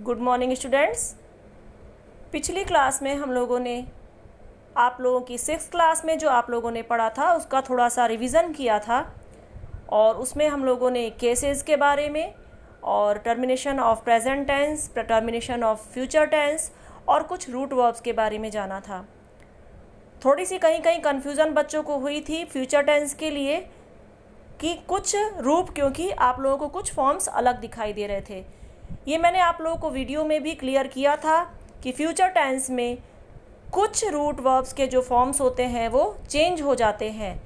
Good morning students. पिछली class में हम लोगों ने आप लोगों की 6th क्लास में जो आप लोगों ने पढ़ा था उसका थोड़ा सा रिवीजन किया था और उसमें हम लोगों ने केसेस के बारे में और termination of present tense, termination of future tense और कुछ रूट वर्ब्स के बारे में जाना था। थोड़ी सी कहीं कहीं कन्फ्यूज़न बच्चों को हुई थी फ्यूचर टेंस के लिए कि कुछ रूप, क्योंकि आप लोगों को कुछ फॉर्म्स अलग दिखाई दे रहे थे। ये मैंने आप लोगों को वीडियो में भी क्लियर किया था कि फ्यूचर टेंस में कुछ रूट वर्ब्स के जो फॉर्म्स होते हैं वो चेंज हो जाते हैं,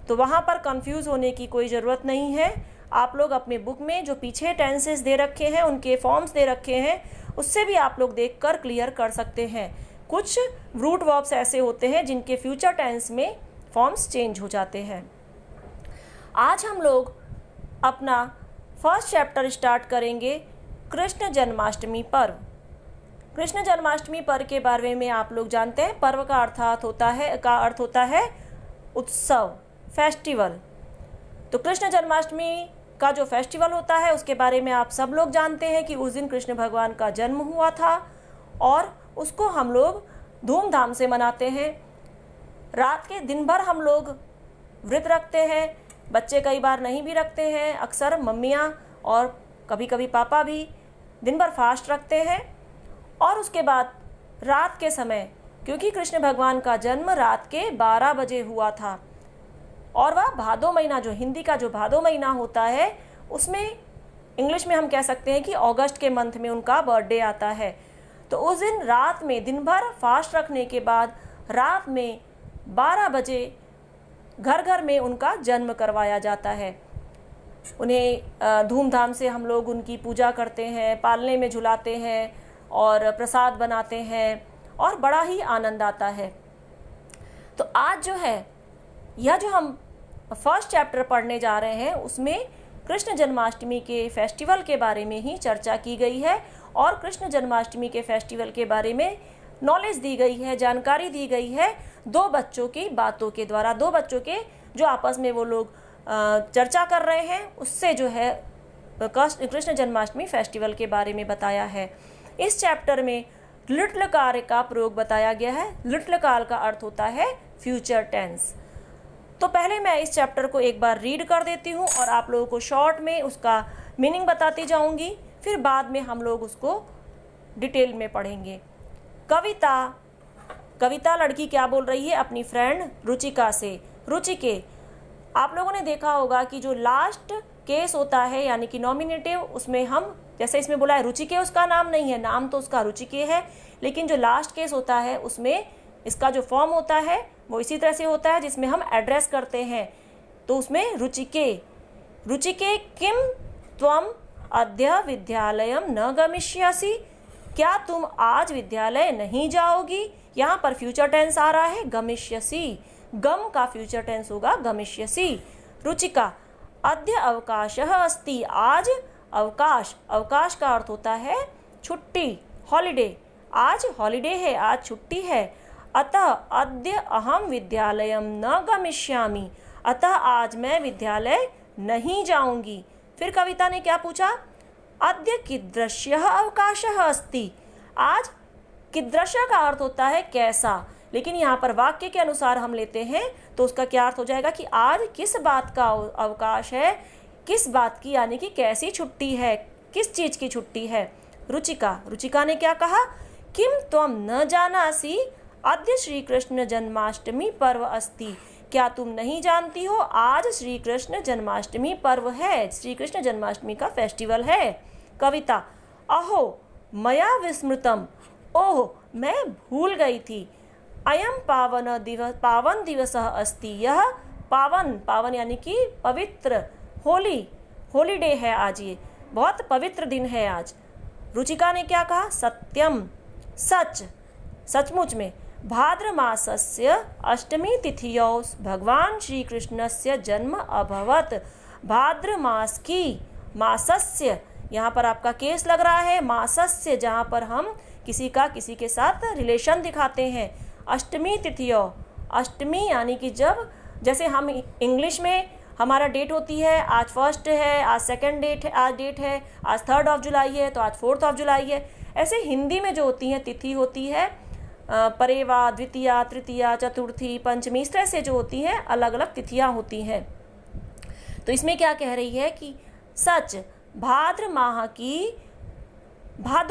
तो वहाँ पर कंफ्यूज होने की कोई ज़रूरत नहीं है। आप लोग अपने बुक में जो पीछे टेंसेस दे रखे हैं, उनके फॉर्म्स दे रखे हैं, उससे भी आप लोग देखकर क्लियर कर सकते हैं। कुछ रूट वर्ब्स ऐसे होते हैं जिनके फ्यूचर टेंस में फॉर्म्स चेंज हो जाते हैं। आज हम लोग अपना फर्स्ट चैप्टर स्टार्ट करेंगे कृष्ण जन्माष्टमी पर्व। कृष्ण जन्माष्टमी पर्व के बारे में आप लोग जानते हैं। पर्व का अर्थ होता है उत्सव, फेस्टिवल। तो कृष्ण जन्माष्टमी का जो फेस्टिवल होता है उसके बारे में आप सब लोग जानते हैं कि उस दिन कृष्ण भगवान का जन्म हुआ था और उसको हम लोग धूमधाम से मनाते हैं। रात के दिन भर हम लोग व्रत रखते हैं। बच्चे कई बार नहीं भी रखते हैं, अक्सर मम्मियाँ और कभी कभी पापा भी दिन भर फास्ट रखते हैं। और उसके बाद रात के समय, क्योंकि कृष्ण भगवान का जन्म रात के 12 बजे हुआ था और वह भादो महीना, जो हिंदी का जो भादो महीना होता है, उसमें इंग्लिश में हम कह सकते हैं कि अगस्त के मंथ में उनका बर्थडे आता है। तो उस दिन रात में दिन भर फास्ट रखने के बाद रात में 12 बजे घर घर में उनका जन्म करवाया जाता है। उन्हें धूमधाम से हम लोग उनकी पूजा करते हैं, पालने में झुलाते हैं और प्रसाद बनाते हैं और बड़ा ही आनंद आता है। तो आज जो है, यह जो हम फर्स्ट चैप्टर पढ़ने जा रहे हैं उसमें कृष्ण जन्माष्टमी के फेस्टिवल के बारे में ही चर्चा की गई है और कृष्ण जन्माष्टमी के फेस्टिवल के बारे में नॉलेज दी गई है, जानकारी दी गई है दो बच्चों की बातों के द्वारा। दो बच्चों के जो आपस में वो लोग चर्चा कर रहे हैं, उससे जो है कृष्ण जन्माष्टमी फेस्टिवल के बारे में बताया है। इस चैप्टर में लिट लकार का प्रयोग बताया गया है। लिट लकार का अर्थ होता है फ्यूचर टेंस। तो पहले मैं इस चैप्टर को एक बार रीड कर देती हूँ और आप लोगों को शॉर्ट में उसका मीनिंग बताती जाऊँगी, फिर बाद में हम लोग उसको डिटेल में पढ़ेंगे। कविता लड़की क्या बोल रही है अपनी फ्रेंड रुचिका से। रुचिके, आप लोगों ने देखा होगा कि जो लास्ट केस होता है यानी कि नॉमिनेटिव, उसमें हम जैसे इसमें बोला है रुचिके, उसका नाम नहीं है, नाम तो उसका रुचिके है, लेकिन जो लास्ट केस होता है उसमें इसका जो फॉर्म होता है वो इसी तरह से होता है जिसमें हम एड्रेस करते हैं। तो उसमें रुचिके किम त्वम अद्य विद्यालयम न गमिष्यसि, क्या तुम आज विद्यालय नहीं जाओगी। यहाँ पर फ्यूचर टेंस आ रहा है गमिष्यसि, गम का फ्यूचर टेंस होगा गमिष्यसि। रुचिका, अद्य अवकाशः अस्ति, आज अवकाश, अवकाश का अर्थ होता है छुट्टी, हॉलिडे, आज हॉलिडे है, आज छुट्टी है। अतः अद्य अहम विद्यालयम न गमिष्यामि, अतः आज मैं विद्यालय नहीं जाऊंगी। फिर कविता ने क्या पूछा, अद्य कीदृशः अवकाशः अस्ति, आज कीदृशः का अर्थ होता है कैसा, लेकिन यहाँ पर वाक्य के अनुसार हम लेते हैं तो उसका क्या अर्थ हो जाएगा कि आज किस बात का अवकाश है, किस बात की, यानी कि कैसी छुट्टी है, किस चीज़ की छुट्टी है। रुचिका ने क्या कहा, किम त्वम न जानासि अद्य श्री कृष्ण जन्माष्टमी पर्व अस्ति, क्या तुम नहीं जानती हो आज श्री कृष्ण जन्माष्टमी पर्व है, श्री कृष्ण जन्माष्टमी का फेस्टिवल है। कविता, अहो मया विस्मृतम, ओह मैं भूल गई थी। अयम पावन दिवस अस्ति, यह पावन यानी कि पवित्र, होलीडे है आज, ये बहुत पवित्र दिन है आज। रुचिका ने क्या कहा, सत्यम, सचमुच में, भाद्र मासस्य अष्टमी तिथियौ भगवान श्री कृष्णस्य जन्म अभवत। भाद्र मास की, मासस्य यहाँ पर आपका केस लग रहा है, मासस्य जहाँ पर हम किसी के साथ रिलेशन दिखाते हैं। अष्टमी तिथियौ, अष्टमी यानी कि जब, जैसे हम इंग्लिश में हमारा डेट होती है, आज 1 है, आज 2 डेट है, आज डेट है, आज 3 जुलाई है तो आज 4 जुलाई है। ऐसे हिंदी में जो होती हैं तिथि होती है परेवा, द्वितीया, तृतीया, चतुर्थी, पंचमी, इस तरह से जो होती हैं अलग अलग तिथियां होती हैं। तो इसमें क्या कह रही है कि सच भादो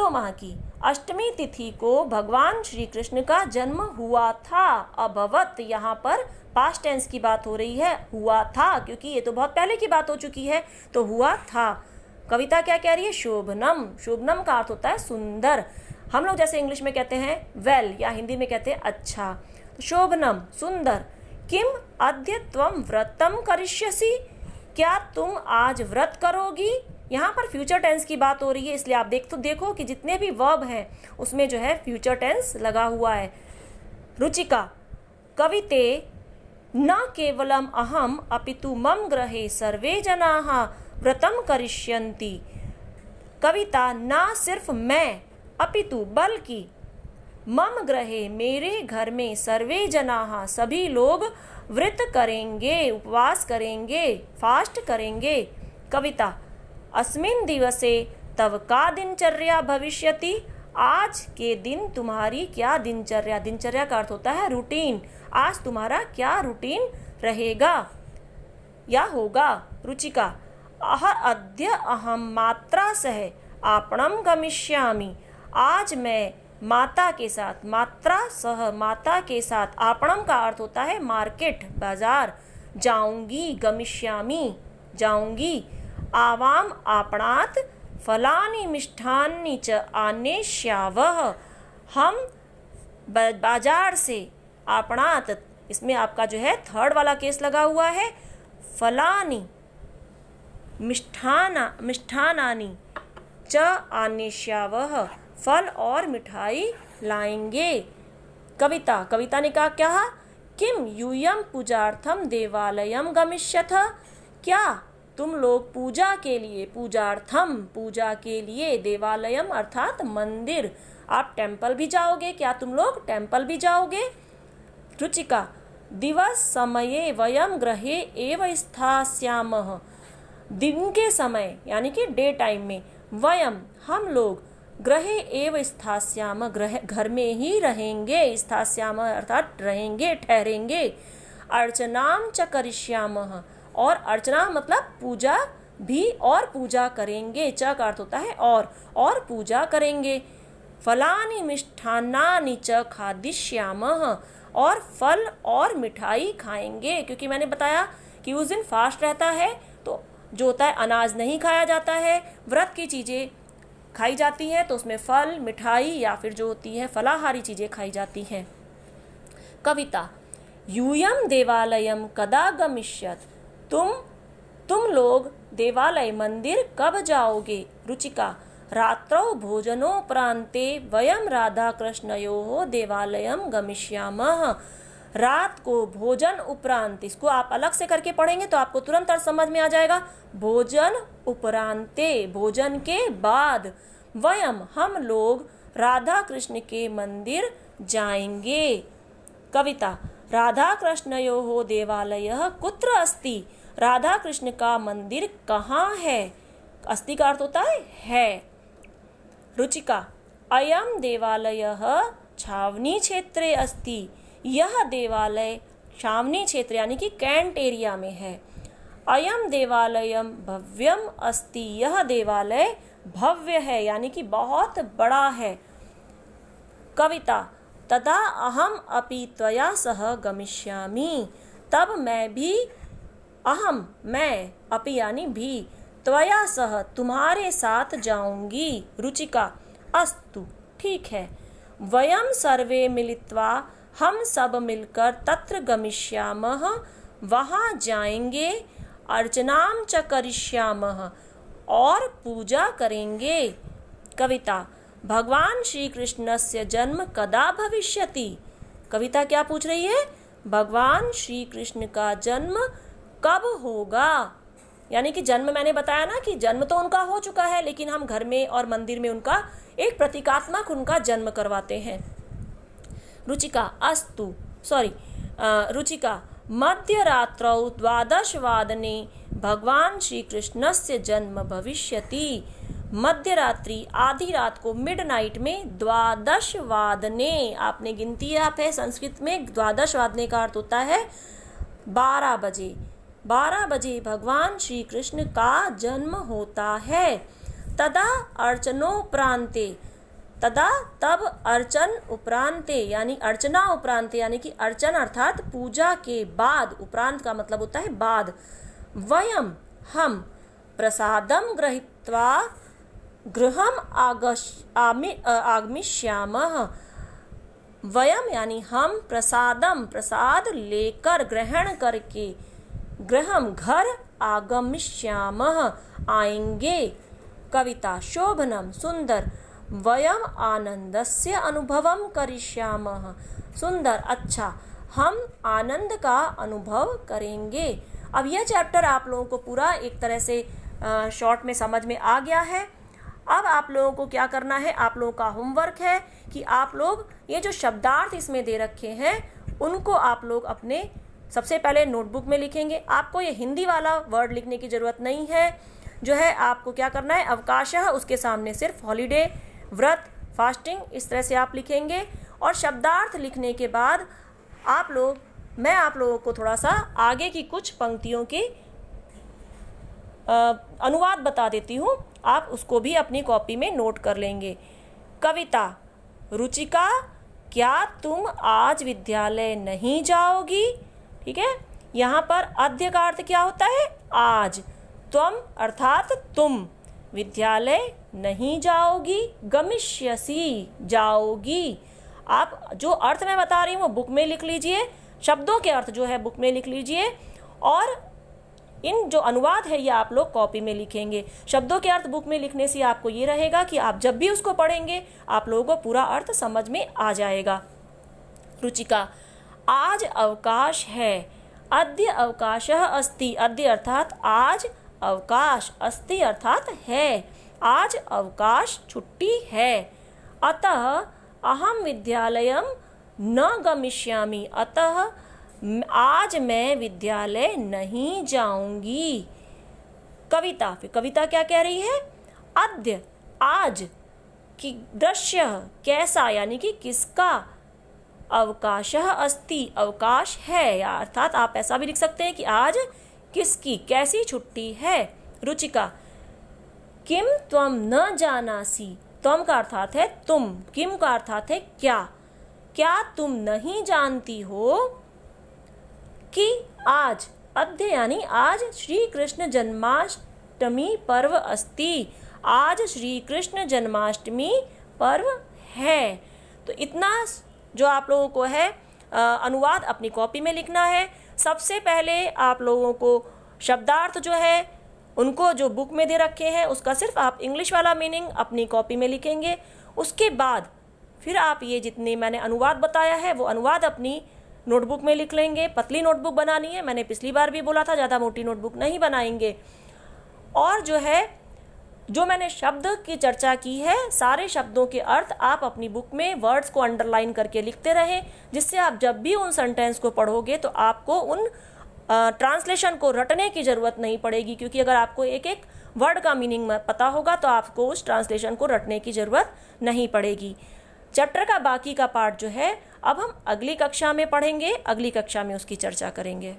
माह की अष्टमी तिथि को भगवान श्री कृष्ण का जन्म हुआ था। अभवत, यहाँ पर पास्ट टेंस की बात हो रही है, हुआ था, क्योंकि ये तो बहुत पहले की बात हो चुकी है, तो हुआ था। कविता क्या कह रही है? शोभनम। शोभनम का अर्थ होता है सुंदर। हम लोग जैसे इंग्लिश में कहते हैं वेल, या हिंदी में कहते हैं अच्छा। तो शोभनम, सुंदर। किम अद्य त्वं व्रतम करिष्यसि, क्या तुम आज व्रत करोगी? यहाँ पर फ्यूचर टेंस की बात हो रही है, इसलिए आप देखो कि जितने भी वर्ब हैं उसमें जो है फ्यूचर टेंस लगा हुआ है। रुचिका, कविते न केवलम अहम अपितु मम गृहे सर्वे जनाः व्रतम करिष्यन्ति। कविता, ना सिर्फ मैं अपितु बल्कि मम गृहे, मेरे घर में, सर्वे जनाः, सभी लोग व्रत करेंगे, उपवास करेंगे, फास्ट करेंगे। कविता, अस्मिन् दिवसे तव का दिनचर्या भविष्यति, आज के दिन तुम्हारी क्या दिनचर्या, दिनचर्या का अर्थ होता है रूटीन, आज तुम्हारा क्या रूटीन रहेगा या होगा। रुचिका, अद्य अहम मात्रा सह आपणम गमिष्यामि, आज मैं माता के साथ, मात्रा सह माता के साथ, आपणम का अर्थ होता है मार्केट, बाजार, जाऊंगी, गमिष्यामि, जाऊंगी। आवाम आपणात फलानि मिष्ठान्नि च आनेष्यावः, हम बाजार से, आपणात, इसमें आपका जो है थर्ड वाला केस लगा हुआ है, फलानि मिष्ठानानि च आनेष्यावः, फल और मिठाई लाएंगे। कविता ने कहा किम यूयम पूजार्थम देवालयम गमिष्यथ, क्या तुम लोग पूजा के लिए, पूजार्थम, पूजा के लिए, देवालयम अर्थात मंदिर, आप टेम्पल भी जाओगे, क्या तुम लोग टेम्पल भी जाओगे? रुचिका, दिवस समये वयम गृहे एव स्थास्यामः, दिन के समय यानी कि डे टाइम में, वयम हम लोग, गृहे एव स्थास्याम, घर में ही रहेंगे, स्थास्याम अर्थात रहेंगे, ठहरेंगे। अर्चनाम च करिष्यामः, और अर्चना मतलब पूजा भी, और पूजा करेंगे, च का अर्थ होता है और पूजा करेंगे। फलानि मिष्ठान्नानि च खादिष्यामः, और फल और मिठाई खाएंगे, क्योंकि मैंने बताया कि उस दिन फास्ट रहता है, तो जो होता है अनाज नहीं खाया जाता है, व्रत की चीज़ें खाई जाती हैं, तो उसमें फल, मिठाई या फिर जो होती है फलाहारी चीज़ें खाई जाती हैं। कविता, यूयम देवालयम कदा गमिष्यत, तुम लोग देवालय, मंदिर कब जाओगे? रुचिका, रात्रौ भोजनोपरान्ते वयम राधा कृष्णयोः देवालयम गमिष्यामः, रात को भोजन उपरांत, इसको आप अलग से करके पढ़ेंगे तो आपको तुरंत अर्थ समझ में आ जाएगा। भोजन उपरांते, भोजन के बाद, वयम हम लोग, राधा कृष्ण के मंदिर जाएंगे। कविता, राधा कृष्णयोः देवालयः कुत्र अस्ति, राधा कृष्ण का मंदिर कहाँ है? अस्ति का अर्थ होता है। रुचिका, अयम देवालयः छावनी क्षेत्रे अस्ति, यह देवालय छावनी क्षेत्र यानी कि कैंट एरिया में है। अयम देवालयम भव्यम अस्ति, यह देवालय भव्य है यानी कि बहुत बड़ा है। कविता, तदा अहम अपि त्वया सह गमिष्यामि, तब मैं भी, अहम मैं, अपि यानी भी, त्वया सह तुम्हारे साथ जाऊंगी। रुचिका, अस्तु ठीक है। वयम सर्वे मिलित्वा, हम सब मिलकर, तत्र गमिष्यामः, वहाँ जाएंगे, अर्चनाम च करिष्यामः, और पूजा करेंगे। कविता, भगवान श्री कृष्णस्य जन्म कदा भविष्यति, कविता क्या पूछ रही है? भगवान श्री कृष्ण का जन्म कब होगा? यानी कि जन्म, मैंने बताया ना कि जन्म तो उनका हो चुका है, लेकिन हम घर में और मंदिर में उनका एक प्रतीकात्मक उनका जन्म करवाते हैं। रुचिका, रुचिका, मध्यरात्रौ 12 भगवान श्री कृष्णस्य जन्म भविष्यति। मध्यरात्रि आधी रात को मिडनाइट में 12 आपने गिनती आप है संस्कृत में 12 का अर्थ होता है 12 बजे। 12 बजे भगवान श्री कृष्ण का जन्म होता है। तदा अर्चनोपरांते, तदा तब अर्चन उपरांते यानी अर्चना उपरांते यानी कि अर्चन अर्थात पूजा के बाद, उपरांत का मतलब होता है बाद। वयम हम प्रसादम गृहीत्वा गृहम आगमिष्यामः। वयम यानी हम प्रसादम प्रसाद लेकर ग्रहण करके, गृहम घर, आगमिष्यामः आएंगे। कविता शोभनम सुंदर, वयम आनंदस्य अनुभवम करिष्यामः सुंदर अच्छा, हम आनंद का अनुभव करेंगे। अब यह चैप्टर आप लोगों को पूरा एक तरह से शॉर्ट में समझ में आ गया है। अब आप लोगों को क्या करना है, आप लोगों का होमवर्क है कि आप लोग ये जो शब्दार्थ इसमें दे रखे हैं उनको आप लोग अपने सबसे पहले नोटबुक में लिखेंगे। आपको ये हिंदी वाला वर्ड लिखने की ज़रूरत नहीं है। जो है आपको क्या करना है, अवकाशः उसके सामने सिर्फ हॉलीडे, व्रत, फास्टिंग इस तरह से आप लिखेंगे। और शब्दार्थ लिखने के बाद मैं आप लोगों को थोड़ा सा आगे की कुछ पंक्तियों के अनुवाद बता देती हूँ, आप उसको भी अपनी कॉपी में नोट कर लेंगे। कविता रुचिका, क्या तुम आज विद्यालय नहीं जाओगी? ठीक है, यहाँ पर अद्य का अर्थ क्या होता है, आज। त्वम अर्थात तुम, विद्यालय नहीं जाओगी, गमिष्यसि जाओगी। आप जो अर्थ मैं बता रही हूँ वो बुक में लिख लीजिए, शब्दों के अर्थ जो है बुक में लिख लीजिए, और इन जो अनुवाद है ये आप लोग कॉपी में लिखेंगे। शब्दों के अर्थ बुक में लिखने से आपको ये रहेगा कि आप जब भी उसको पढ़ेंगे आप लोगों को पूरा अर्थ समझ में आ जाएगा। रुचिका, आज अवकाश है, अद्य अवकाशः अस्ति, अद्य अर्थात आज, अवकाश, अस्ति अर्थात है, आज अवकाश छुट्टी है। अतः अहम विद्यालयम न गमिष्यामि, अतः आज मैं विद्यालय नहीं जाऊंगी। कविता, फिर कविता क्या कह रही है, अद्य आज, कि दृश्य कैसा यानी कि किसका, अवकाशः अस्ति अवकाश है, या अर्थात आप ऐसा भी लिख सकते हैं कि आज किसकी कैसी छुट्टी है। रुचिका, किम त्वम न जानासि, त्वम का अर्थात है तुम, किम का अर्थात है क्या, क्या तुम नहीं जानती हो कि आज, अद्य यानी आज श्री कृष्ण जन्माष्टमी पर्व अस्ति, आज श्री कृष्ण जन्माष्टमी पर्व है। तो इतना जो आप लोगों को है अनुवाद अपनी कॉपी में लिखना है। सबसे पहले आप लोगों को शब्दार्थ जो है उनको जो बुक में दे रखे हैं उसका सिर्फ आप इंग्लिश वाला मीनिंग अपनी कॉपी में लिखेंगे। उसके बाद फिर आप ये जितने मैंने अनुवाद बताया है वो अनुवाद अपनी नोटबुक में लिख लेंगे। पतली नोटबुक बनानी है, मैंने पिछली बार भी बोला था, ज़्यादा मोटी नोटबुक नहीं बनाएंगे। और जो है जो मैंने शब्द की चर्चा की है, सारे शब्दों के अर्थ आप अपनी बुक में वर्ड्स को अंडरलाइन करके लिखते रहें, जिससे आप जब भी उन सेंटेंस को पढ़ोगे तो आपको उन ट्रांसलेशन को रटने की ज़रूरत नहीं पड़ेगी, क्योंकि अगर आपको एक एक वर्ड का मीनिंग पता होगा तो आपको उस ट्रांसलेशन को रटने की ज़रूरत नहीं पड़ेगी। चैप्टर का बाकी का पार्ट जो है अब हम अगली कक्षा में पढ़ेंगे, अगली कक्षा में उसकी चर्चा करेंगे।